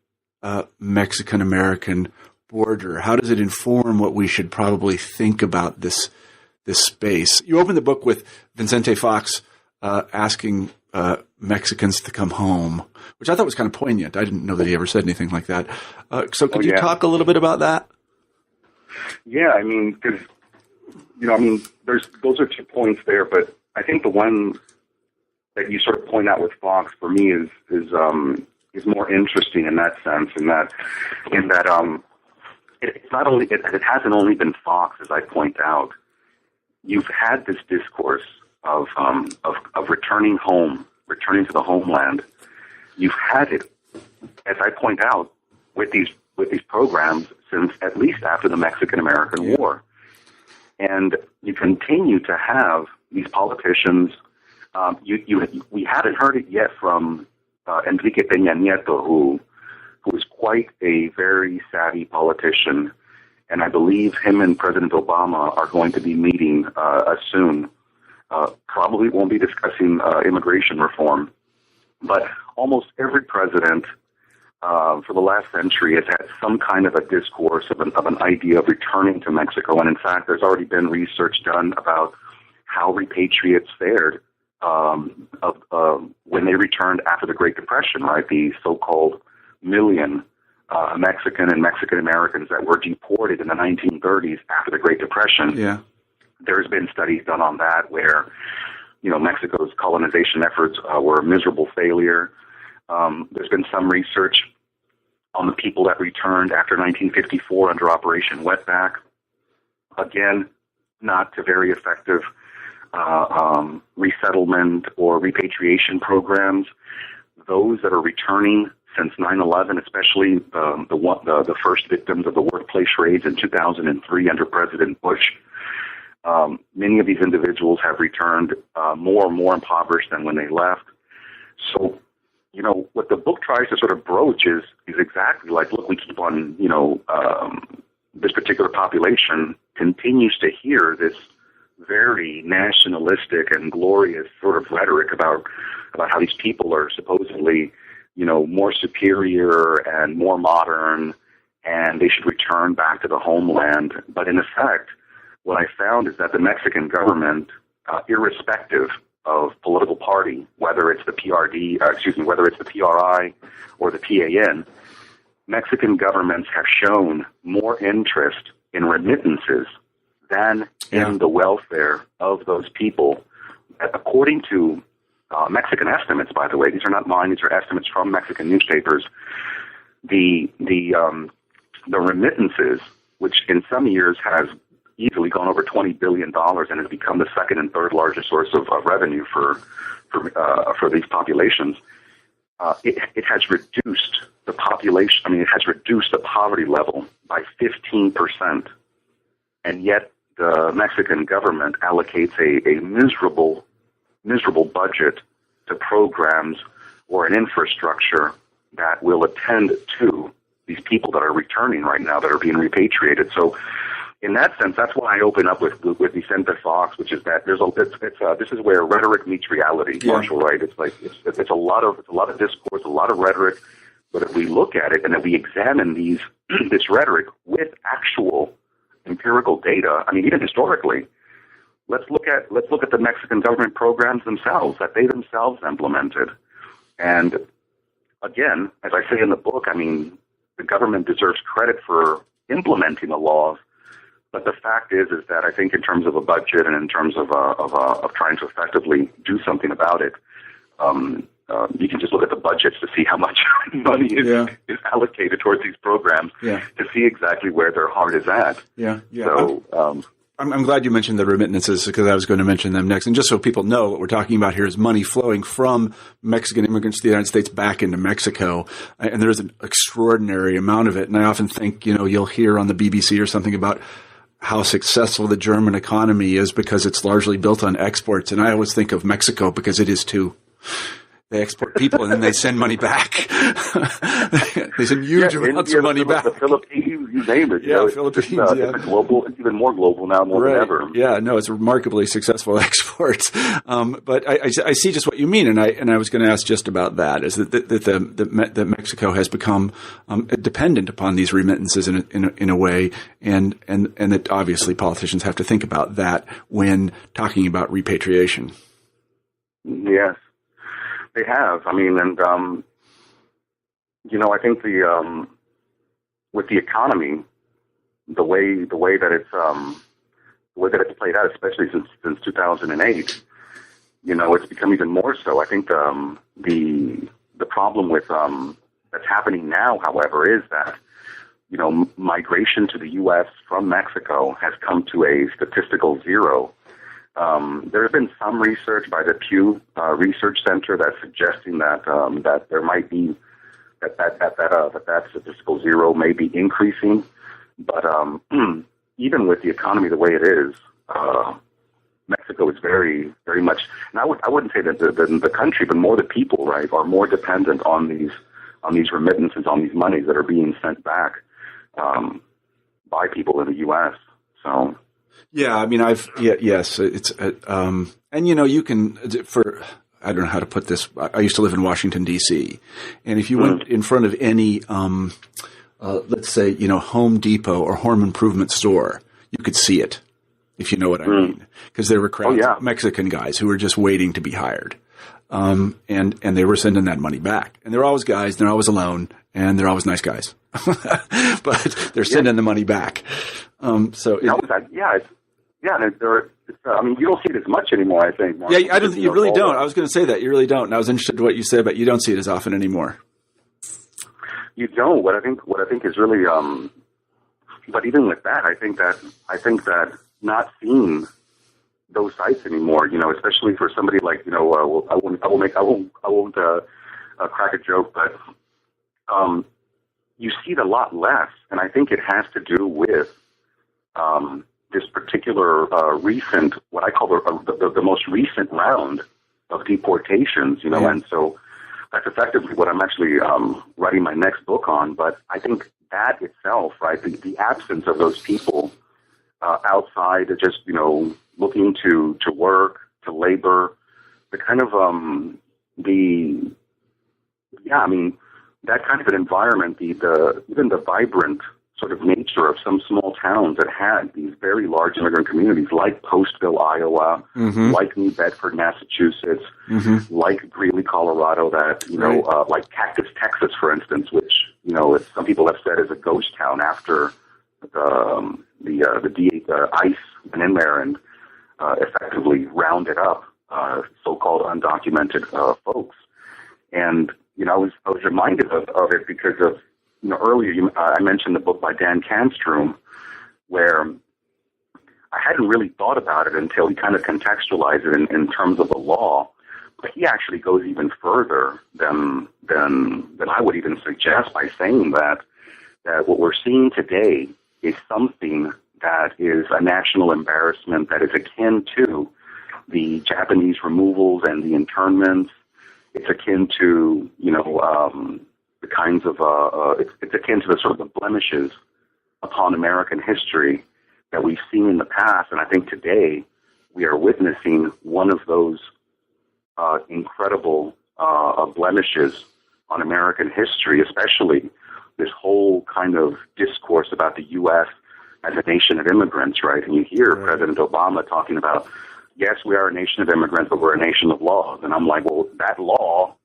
[SPEAKER 1] Mexican American border? How does it inform what we should probably think about this space? You opened the book with Vicente Fox asking Mexicans to come home, which I thought was kind of poignant. I didn't know that he ever said anything like that. So could you talk a little bit about that?
[SPEAKER 2] Yeah, because those are 2 points there, but I think the one that you sort of point out with Fox for me is more interesting in that sense, in that it's not only it hasn't only been Fox, as I point out. You've had this discourse of returning home, returning to the homeland. You've had it, as I point out, with these programs since at least after the Mexican American War, and you continue to have these politicians. We haven't heard it yet from Enrique Peña Nieto, who is quite a very savvy politician, and I believe him and President Obama are going to be meeting soon. Probably won't be discussing immigration reform, But almost every president for the last century has had some kind of a discourse of an idea of returning to Mexico. And in fact, there's already been research done about how repatriates fared when they returned after the Great Depression, right? The so-called million Mexican and Mexican Americans that were deported in the 1930s after the Great Depression.
[SPEAKER 1] Yeah.
[SPEAKER 2] There's been studies done on that where, Mexico's colonization efforts were a miserable failure. There's been some research on the people that returned after 1954 under Operation Wetback. Again, not to very effective resettlement or repatriation programs. Those that are returning since 9/11, especially the first victims of the workplace raids in 2003 under President Bush, many of these individuals have returned more and more impoverished than when they left. So, what the book tries to sort of broach is exactly like, look, we keep on, this particular population continues to hear this very nationalistic and glorious sort of rhetoric about how these people are supposedly, more superior and more modern, and they should return back to the homeland. But in effect, what I found is that the Mexican government, irrespective of political party, whether it's the whether it's the PRI or the PAN, Mexican governments have shown more interest in remittances than in the welfare of those people. According to Mexican estimates, by the way, these are not mine; these are estimates from Mexican newspapers. The remittances, which in some years has easily gone over $20 billion and has become the second and third largest source of revenue for these populations. It has reduced the population. I mean, it has reduced the poverty level by 15%, and yet the Mexican government allocates a miserable budget to programs or an infrastructure that will attend to these people that are returning right now, that are being repatriated. So, in that sense, that's why I open up with Vicente Fox, which is that this is where rhetoric meets reality, Marshall. Right? It's a lot of discourse, a lot of rhetoric, but if we look at it and if we examine this rhetoric with actual empirical data, I mean, even historically, let's look at the Mexican government programs themselves that they themselves implemented. And again, as I say in the book, I mean, the government deserves credit for implementing the laws. But the fact is that I think in terms of a budget and in terms of trying to effectively do something about it, you can just look at the budgets to see how much money is allocated towards these programs to see exactly where their heart is at. Yeah. So
[SPEAKER 1] I'm glad you mentioned the remittances because I was going to mention them next. And just so people know, what we're talking about here is money flowing from Mexican immigrants to the United States back into Mexico. And there's an extraordinary amount of it. And I often think, you'll hear on the BBC or something about how successful the German economy is because it's largely built on exports. And I always think of Mexico because it is too. They export people and then they send money back. They send huge amounts of money back.
[SPEAKER 2] The Philippines, you name it.
[SPEAKER 1] Philippines.
[SPEAKER 2] It's global. It's even more global now more than ever.
[SPEAKER 1] Yeah, no, it's remarkably successful exports. But I see just what you mean, and I was going to ask just about that. Is that Mexico has become dependent upon these remittances in a way, and that obviously politicians have to think about that when talking about repatriation.
[SPEAKER 2] Yes. They have. I mean, and I think with the economy, the way that it's played out, especially since 2008, it's become even more so. I think the problem with that's happening now, however, is that migration to the U.S. from Mexico has come to a statistical zero. There has been some research by the Pew Research Center that's suggesting that there might be that statistical zero may be increasing, but even with the economy the way it is, Mexico is very, very much. And I wouldn't say that the country, but more the people, right, are more dependent on these remittances, on these monies that are being sent back by people in the U.S. So.
[SPEAKER 1] Yeah, I mean, yes, it's, and you can I don't know how to put this. I used to live in Washington, D.C. And if you went in front of any, let's say, Home Depot or home improvement store, you could see it, if you know what I mean. Because there were crowds of Mexican guys who were just waiting to be hired. And they were sending that money back. And they're always guys, they're always alone, and they're always nice guys. But they're sending the money back. You don't see it as much anymore, I think. Mark. Yeah, you really don't. I was going to say that. You really don't. And I was interested in what you said, but you don't see it as often anymore.
[SPEAKER 2] You don't. What I think is really, but even with that, I think that not seeing those sites anymore, especially for somebody like, I won't crack a joke, but you see it a lot less, and I think it has to do with this particular recent, what I call the most recent round of deportations, and so that's effectively what I'm actually writing my next book on. But I think that itself, right, the absence of those people outside, just looking to work, to labor, the kind of that kind of an environment, even the vibrant sort of nature of some small towns that had these very large immigrant communities, like Postville, Iowa, like New Bedford, Massachusetts, like Greeley, Colorado, that like Cactus, Texas, for instance, which some people have said is a ghost town after the ICE went in there and effectively rounded up so-called undocumented folks. And I was reminded of it because of earlier I mentioned the book by Dan Canstrom, where I hadn't really thought about it until he kind of contextualized it in terms of the law. But he actually goes even further than I would even suggest by saying that what we're seeing today is something that is a national embarrassment that is akin to the Japanese removals and the internments. It's akin to, the kinds of, it's akin to the sort of the blemishes upon American history that we've seen in the past. And I think today we are witnessing one of those incredible blemishes on American history, especially this whole kind of discourse about the U.S. as a nation of immigrants, right? And you hear President Obama talking about, yes, we are a nation of immigrants, but we're a nation of laws. And I'm like, well, that law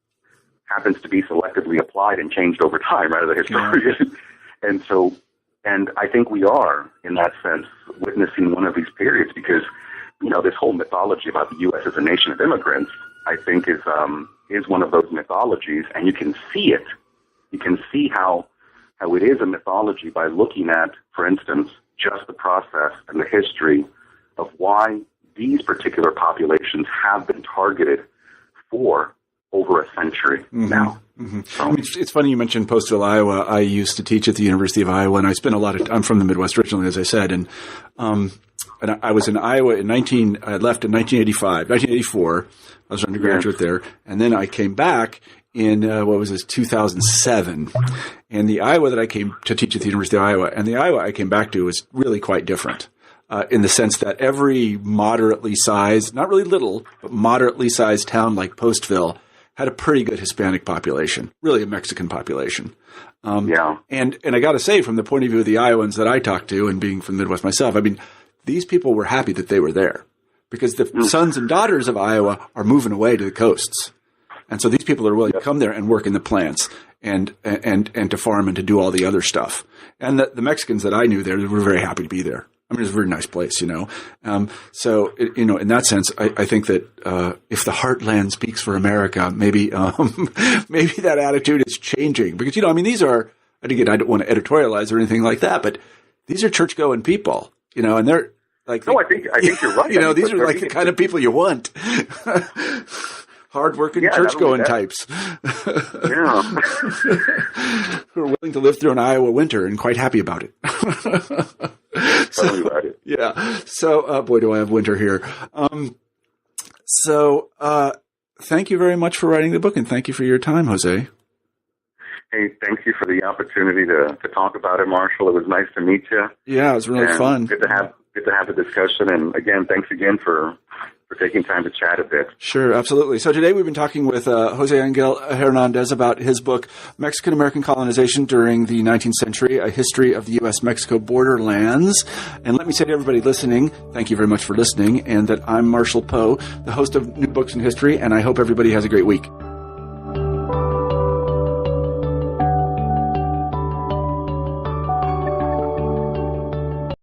[SPEAKER 2] happens to be selectively applied and changed over time, right, as a historian. And I think we are, in that sense, witnessing one of these periods because, this whole mythology about the U.S. as a nation of immigrants, I think is one of those mythologies, and you can see it. You can see how it is a mythology by looking at, for instance, just the process and the history of why these particular populations have been targeted for over a century now. So,
[SPEAKER 1] it's funny you mentioned Postville, Iowa. I used to teach at the University of Iowa, and I spent I'm from the Midwest originally, as I said, and I was in Iowa I left in 1984. I was an undergraduate there, and then I came back in 2007. And the Iowa that I came to teach at the University of Iowa, and the Iowa I came back to was really quite different. In the sense that every moderately sized, not really little, but moderately sized town like Postville had a pretty good Hispanic population, really a Mexican population. And I got to say, from the point of view of the Iowans that I talked to, and being from the Midwest myself, I mean, these people were happy that they were there because the sons and daughters of Iowa are moving away to the coasts. And so these people are willing to come there and work in the plants and to farm and to do all the other stuff. And the Mexicans that I knew there were very happy to be there. I mean, it's a very nice place, So, in that sense, I think that if the heartland speaks for America, maybe that attitude is changing. Because, these are, and again, I don't want to editorialize or anything like that, but these are church-going people, and they're like...
[SPEAKER 2] No, I think you're right.
[SPEAKER 1] These are like the kind of people you want. Hard-working, church-going types. Who are willing to live through an Iowa winter and quite happy about it.
[SPEAKER 2] Tell me about it.
[SPEAKER 1] Yeah. So, boy, do I have winter here. Thank you very much for writing the book, and thank you for your time, Jose.
[SPEAKER 2] Hey, thank you for the opportunity to talk about it, Marshall. It was nice to meet you.
[SPEAKER 1] Yeah, it was really fun.
[SPEAKER 2] Good to have a discussion, and again, thanks again for taking time to chat a bit.
[SPEAKER 1] Sure, absolutely. So today we've been talking with José Angel Hernández about his book, Mexican American Colonization During the 19th Century, A History of the U.S Mexico Borderlands. And let me say to everybody listening, thank you very much for listening, and that I'm Marshall Poe, the host of New Books in History, and I hope everybody has a great week.